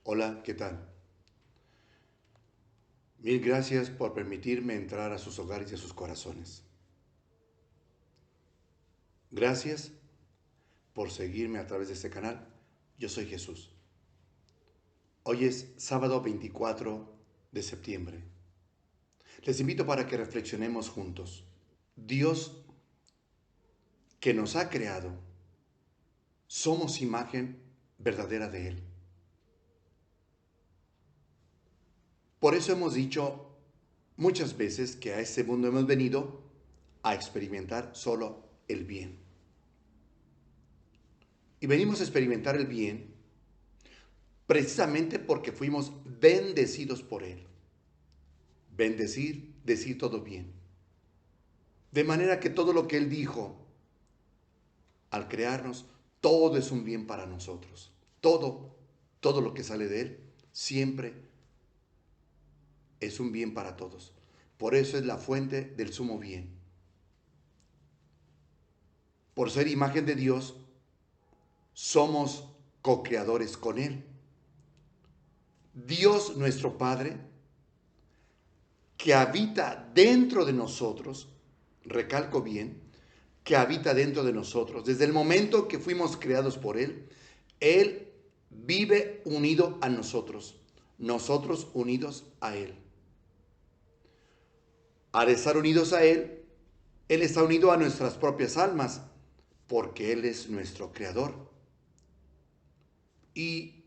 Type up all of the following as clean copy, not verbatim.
Hola, ¿qué tal? Mil gracias por permitirme entrar a sus hogares y a sus corazones. Gracias por seguirme a través de este canal. Yo soy Jesús. Hoy es sábado 24 de septiembre. Les invito para que reflexionemos juntos. Dios que nos ha creado, somos imagen verdadera de Él. Por eso hemos dicho muchas veces que a este mundo hemos venido a experimentar solo el bien. Y venimos a experimentar el bien precisamente porque fuimos bendecidos por Él. Bendecir, decir todo bien. De manera que todo lo que Él dijo al crearnos, todo es un bien para nosotros. Todo lo que sale de Él, siempre es un bien para todos. Por eso es la fuente del sumo bien. Por ser imagen de Dios, somos co-creadores con Él. Dios nuestro Padre, que habita dentro de nosotros, recalco bien, que habita dentro de nosotros. Desde el momento que fuimos creados por Él vive unido a nosotros, nosotros unidos a Él. Al estar unidos a Él está unido a nuestras propias almas, porque Él es nuestro creador. Y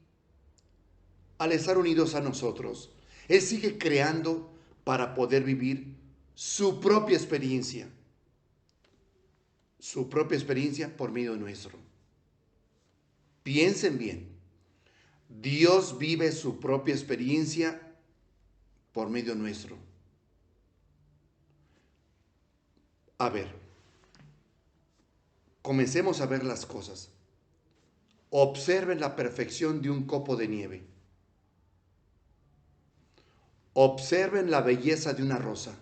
al estar unidos a nosotros, Él sigue creando para poder vivir su propia experiencia por medio nuestro. Piensen bien, Dios vive su propia experiencia por medio nuestro. A ver, comencemos a ver las cosas. Observen la perfección de un copo de nieve. Observen la belleza de una rosa,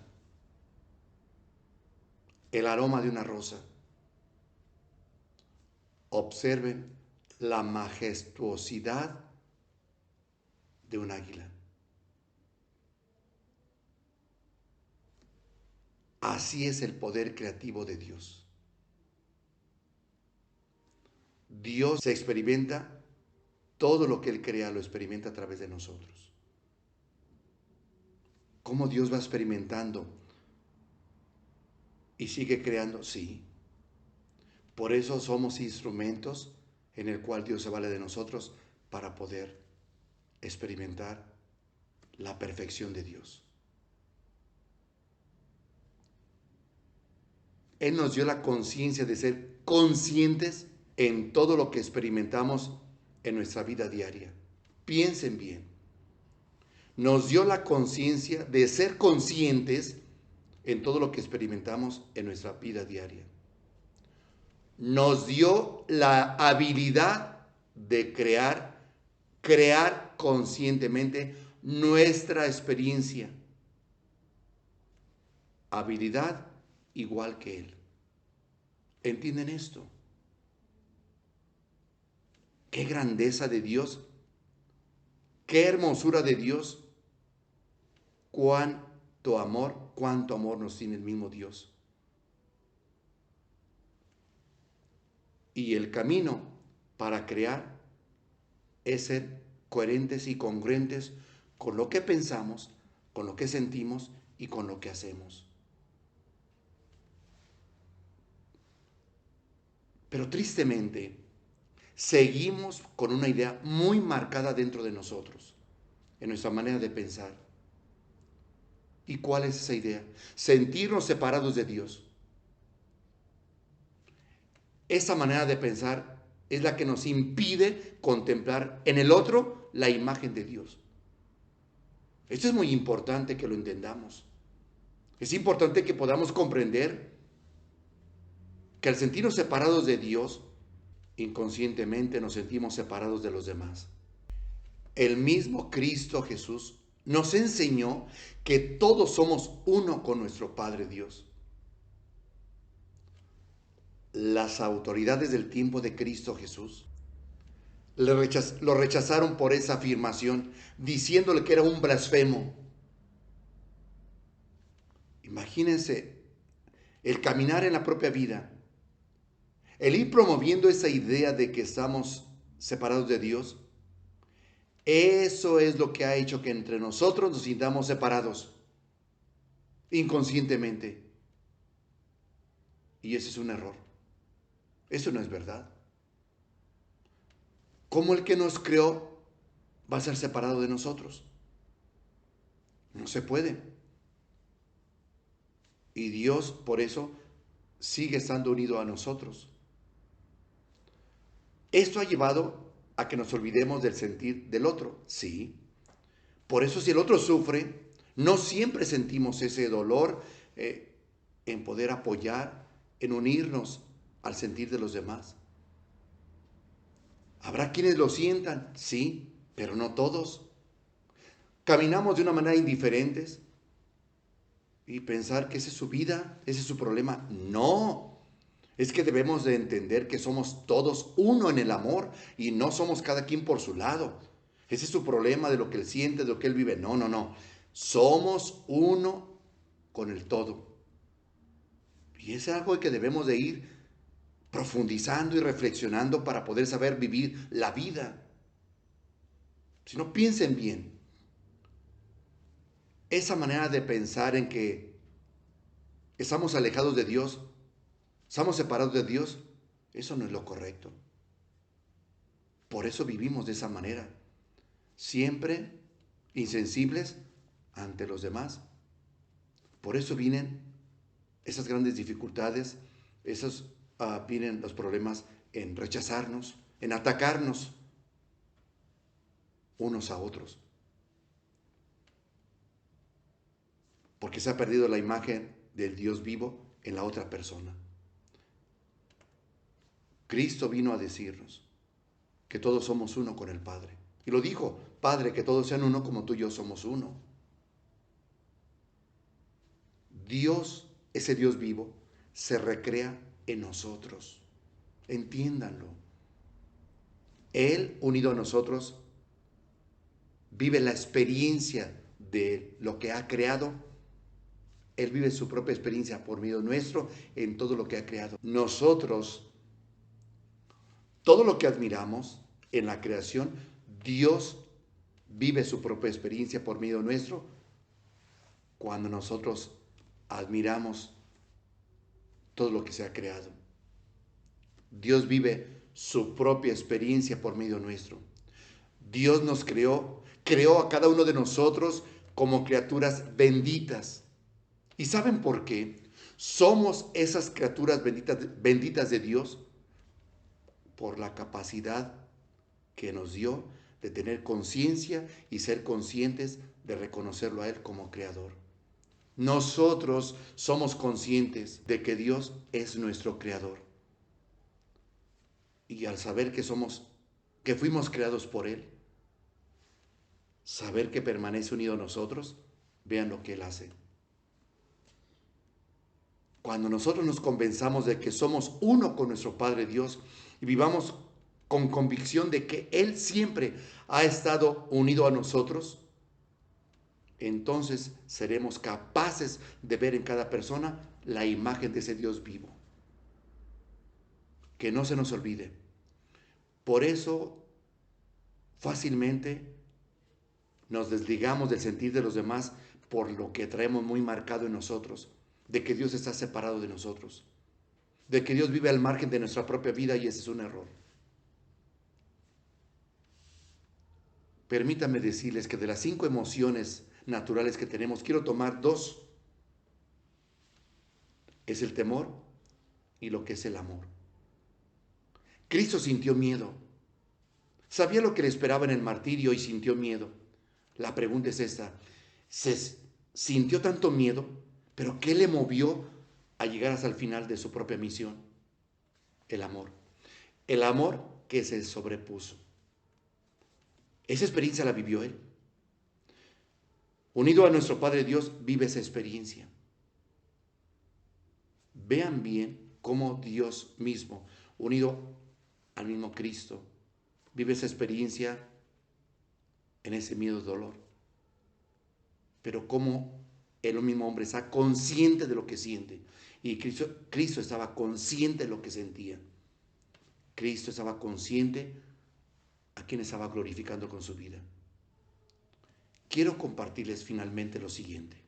el aroma de una rosa. Observen la majestuosidad de un águila. Así es el poder creativo de Dios. Dios se experimenta, todo lo que Él crea lo experimenta a través de nosotros. ¿Cómo Dios va experimentando y sigue creando? Sí. Por eso somos instrumentos en el cual Dios se vale de nosotros para poder experimentar la perfección de Dios. Él nos dio la conciencia de ser conscientes en todo lo que experimentamos en nuestra vida diaria. Piensen bien. Nos dio la conciencia de ser conscientes en todo lo que experimentamos en nuestra vida diaria. Nos dio la habilidad de crear conscientemente nuestra experiencia. Habilidad igual que Él. ¿Entienden esto? Qué grandeza de Dios, qué hermosura de Dios, cuánto amor nos tiene el mismo Dios. Y el camino para crear es ser coherentes y congruentes con lo que pensamos, con lo que sentimos y con lo que hacemos. Pero tristemente, seguimos con una idea muy marcada dentro de nosotros, en nuestra manera de pensar. ¿Y cuál es esa idea? Sentirnos separados de Dios. Esa manera de pensar es la que nos impide contemplar en el otro la imagen de Dios. Esto es muy importante que lo entendamos. Es importante que podamos comprender que al sentirnos separados de Dios, inconscientemente nos sentimos separados de los demás. El mismo Cristo Jesús nos enseñó que todos somos uno con nuestro Padre Dios. Las autoridades del tiempo de Cristo Jesús Lo rechazaron por esa afirmación, diciéndole que era un blasfemo. Imagínense el caminar en la propia vida, el ir promoviendo esa idea de que estamos separados de Dios. Eso es lo que ha hecho que entre nosotros nos sintamos separados inconscientemente. Y ese es un error. Eso no es verdad. ¿Cómo el que nos creó va a ser separado de nosotros? No se puede. Y Dios, por eso, sigue estando unido a nosotros. Esto ha llevado a que nos olvidemos del sentir del otro, sí. Por eso si el otro sufre, no siempre sentimos ese dolor en poder apoyar, en unirnos al sentir de los demás. Habrá quienes lo sientan, sí, pero no todos. Caminamos de una manera indiferente y pensar que esa es su vida, ese es su problema. No, es que debemos de entender que somos todos uno en el amor y no somos cada quien por su lado. Ese es su problema de lo que él siente, de lo que él vive. No, no, no. Somos uno con el todo. Y es algo que debemos de ir profundizando y reflexionando para poder saber vivir la vida. Si no, piensen bien. Esa manera de pensar en que estamos alejados de Dios, estamos separados de Dios, eso no es lo correcto. Por eso vivimos de esa manera, siempre insensibles ante los demás. Por eso vienen esas grandes dificultades, esos vienen los problemas en rechazarnos, en atacarnos unos a otros. Porque se ha perdido la imagen del Dios vivo en la otra persona. Cristo vino a decirnos que todos somos uno con el Padre. Y lo dijo, Padre, que todos sean uno como tú y yo somos uno. Dios, ese Dios vivo, se recrea en nosotros. Entiéndanlo. Él, unido a nosotros, vive la experiencia de lo que ha creado. Él vive su propia experiencia por medio nuestro en todo lo que ha creado. Nosotros, todo lo que admiramos en la creación, Dios vive su propia experiencia por medio nuestro cuando nosotros admiramos todo lo que se ha creado. Dios vive su propia experiencia por medio nuestro. Dios nos creó a cada uno de nosotros como criaturas benditas. ¿Y saben por qué? Somos esas criaturas benditas de Dios por la capacidad que nos dio de tener conciencia y ser conscientes de reconocerlo a Él como creador. Nosotros somos conscientes de que Dios es nuestro creador. Y al saber que fuimos creados por Él, saber que permanece unido a nosotros, vean lo que Él hace. Cuando nosotros nos convenzamos de que somos uno con nuestro Padre Dios y vivamos con convicción de que Él siempre ha estado unido a nosotros, entonces seremos capaces de ver en cada persona la imagen de ese Dios vivo. Que no se nos olvide. Por eso fácilmente nos desligamos del sentir de los demás por lo que traemos muy marcado en nosotros, de que Dios está separado de nosotros, de que Dios vive al margen de nuestra propia vida y ese es un error. Permítanme decirles que de las 5 emociones naturales que tenemos, quiero tomar 2. Es el temor y lo que es el amor. Cristo sintió miedo. Sabía lo que le esperaba en el martirio y sintió miedo. La pregunta es esta. ¿Se sintió tanto miedo? ¿Pero qué le movió a llegar hasta el final de su propia misión? El amor. El amor que se sobrepuso. Esa experiencia la vivió él. Unido a nuestro Padre Dios, vive esa experiencia. Vean bien cómo Dios mismo, unido al mismo Cristo, vive esa experiencia en ese miedo y dolor. Pero como el mismo hombre está consciente de lo que siente. Y Cristo estaba consciente de lo que sentía. Cristo estaba consciente a quien estaba glorificando con su vida. Quiero compartirles finalmente lo siguiente.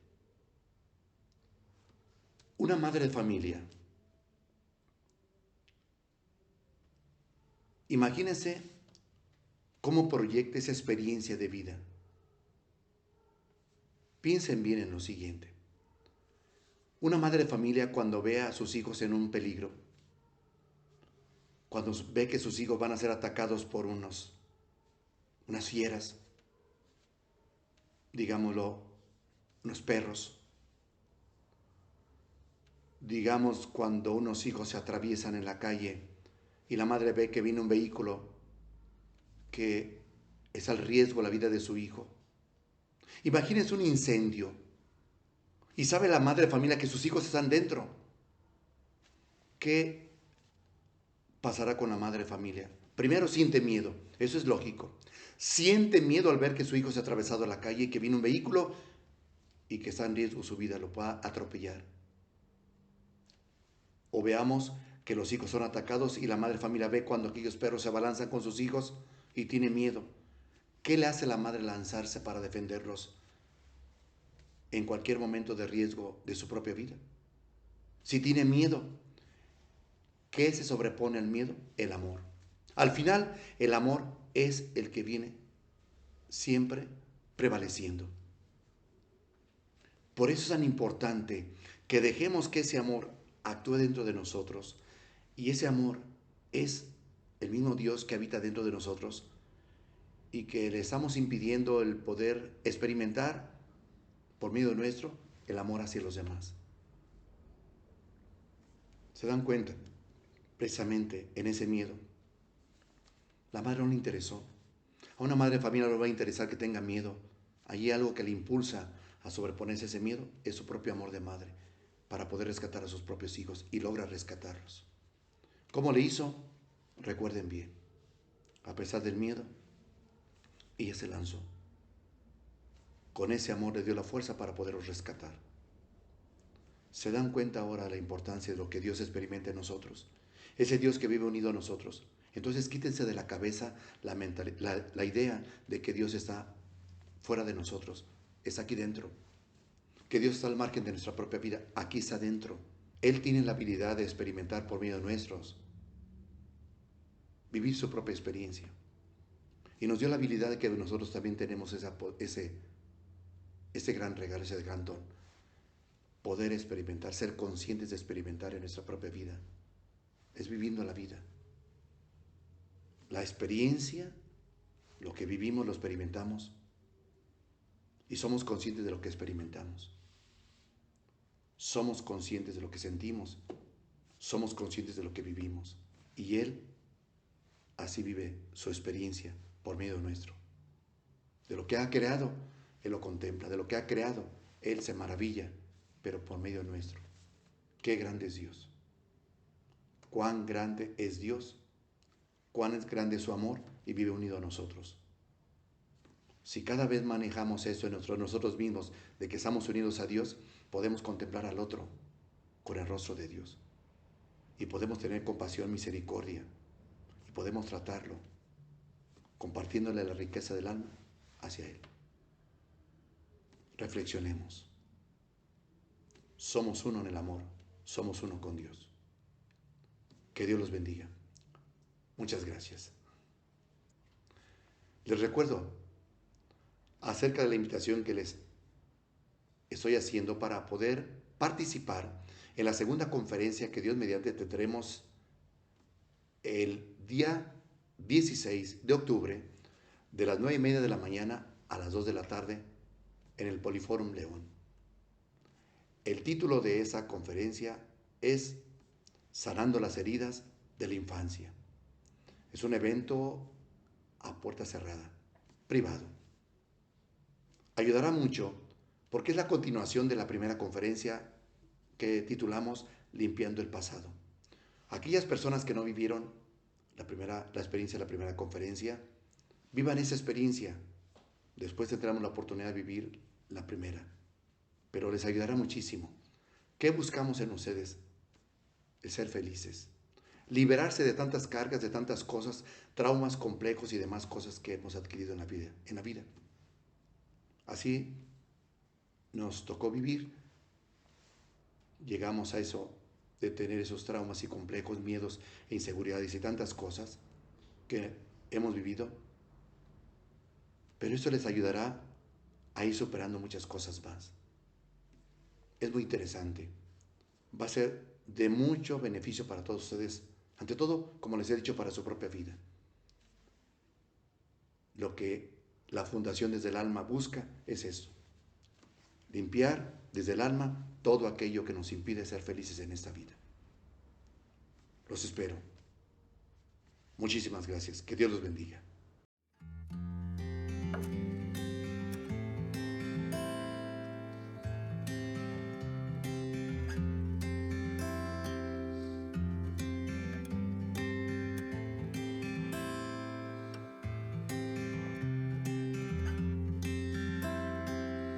Una madre de familia. Imagínense cómo proyecta esa experiencia de vida. Piensen bien en lo siguiente. Una madre de familia cuando ve a sus hijos en un peligro, cuando ve que sus hijos van a ser atacados por unas fieras, digámoslo, unos perros, digamos cuando unos hijos se atraviesan en la calle y la madre ve que viene un vehículo que es al riesgo la vida de su hijo. Imagínense un incendio y sabe la madre de familia que sus hijos están dentro. ¿Qué pasará con la madre de familia? Primero siente miedo, eso es lógico. Siente miedo al ver que su hijo se ha atravesado la calle y que viene un vehículo y que está en riesgo su vida, lo pueda atropellar. O veamos que los hijos son atacados y la madre de familia ve cuando aquellos perros se abalanzan con sus hijos y tiene miedo. ¿Qué le hace la madre lanzarse para defenderlos en cualquier momento de riesgo de su propia vida? Si tiene miedo, ¿qué se sobrepone al miedo? El amor. Al final, el amor es el que viene siempre prevaleciendo. Por eso es tan importante que dejemos que ese amor actúe dentro de nosotros. Y ese amor es el mismo Dios que habita dentro de nosotros y que le estamos impidiendo el poder experimentar por medio nuestro el amor hacia los demás. ¿Se dan cuenta? Precisamente en ese miedo. La madre no le interesó. A una madre de familia no le va a interesar que tenga miedo. Allí algo que le impulsa a sobreponerse a ese miedo es su propio amor de madre para poder rescatar a sus propios hijos y logra rescatarlos. ¿Cómo le hizo? Recuerden bien. A pesar del miedo, ella se lanzó. Con ese amor le dio la fuerza para poderlos rescatar. ¿Se dan cuenta ahora de la importancia de lo que Dios experimenta en nosotros? Ese Dios que vive unido a nosotros. Entonces quítense de la cabeza la idea de que Dios está fuera de nosotros. Está aquí dentro. Que Dios está al margen de nuestra propia vida. Aquí está dentro. Él tiene la habilidad de experimentar por medio de nuestros. Vivir su propia experiencia. Y nos dio la habilidad de que nosotros también tenemos ese gran regalo, ese gran don. Poder experimentar, ser conscientes de experimentar en nuestra propia vida. Es viviendo la vida. La experiencia, lo que vivimos, lo experimentamos. Y somos conscientes de lo que experimentamos. Somos conscientes de lo que sentimos. Somos conscientes de lo que vivimos. Y Él así vive su experiencia por medio nuestro. De lo que ha creado, Él lo contempla. De lo que ha creado, Él se maravilla, pero por medio nuestro. Qué grande es Dios. Cuán grande es Dios. Cuán es grande su amor y vive unido a nosotros. Si cada vez manejamos eso en nosotros mismos, de que estamos unidos a Dios, podemos contemplar al otro con el rostro de Dios. Y podemos tener compasión, misericordia. Y podemos tratarlo, compartiéndole la riqueza del alma hacia Él. Reflexionemos. Somos uno en el amor. Somos uno con Dios. Que Dios los bendiga. Muchas gracias. Les recuerdo acerca de la invitación que les estoy haciendo para poder participar en la segunda conferencia que Dios mediante tendremos el día 16 de octubre de las 9:30 de la mañana a las 2 de la tarde en el Poliforum León. El título de esa conferencia es Sanando las heridas de la infancia. Es un evento a puerta cerrada, privado. Ayudará mucho porque es la continuación de la primera conferencia que titulamos Limpiando el pasado. Aquellas personas que no vivieron la experiencia de la primera conferencia. Vivan esa experiencia. Después tendremos la oportunidad de vivir la primera. Pero les ayudará muchísimo. ¿Qué buscamos en ustedes? El ser felices. Liberarse de tantas cargas, de tantas cosas, traumas complejos y demás cosas que hemos adquirido en la vida. Así nos tocó vivir. Llegamos a eso de tener esos traumas y complejos, miedos e inseguridades y tantas cosas que hemos vivido. Pero esto les ayudará a ir superando muchas cosas más. Es muy interesante. Va a ser de mucho beneficio para todos ustedes. Ante todo, como les he dicho, para su propia vida. Lo que la Fundación Desde el Alma busca es eso. Limpiar desde el alma todo aquello que nos impide ser felices en esta vida. Los espero. Muchísimas gracias. Que Dios los bendiga.